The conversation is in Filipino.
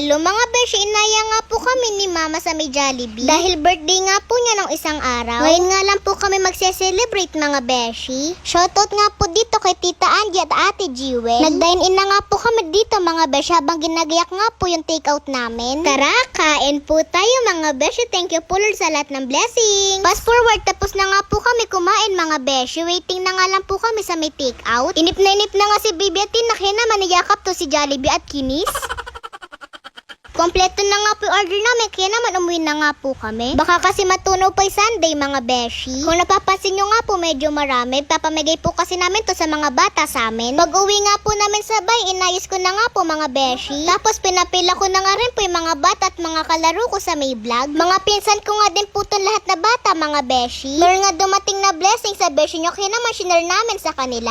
Hello mga beshi, inaya nga po kami ni Mama sa may Jollibee dahil birthday nga po niya nung isang araw. Ngayon nga lang po kami magse-celebrate mga beshi. Shoutout nga po dito kay Tita Angie at Ate Jewel. Nag-dine in na nga po kami dito mga beshi habang ginagayak nga po yung takeout namin. Tara, kain po tayo mga beshi. Thank you po Lord sa lahat ng blessings. Fast forward, tapos na nga po kami kumain mga beshi. Waiting na nga lang po kami sa may takeout. Inip na nga si Bibi at Tina, kaya naman niyakap to si Jollibee at Kinis. Kompleto na nga po yung order namin, kaya naman umuwi na nga po kami. Baka kasi matunaw pa yung Sunday mga beshi. Kung napapansin nyo nga po medyo marami, papamigay po kasi namin to sa mga bata sa amin. Pag uwi nga po namin sabay, inayos ko na nga po mga beshi. Tapos pinapila ko na nga rin po yung mga bata at mga kalaro ko sa may vlog. Mga pinsan ko nga din po itong lahat na bata mga beshi. Meron nga dumating na blessing sa beshi nyo, kaya naman shinare namin sa kanila.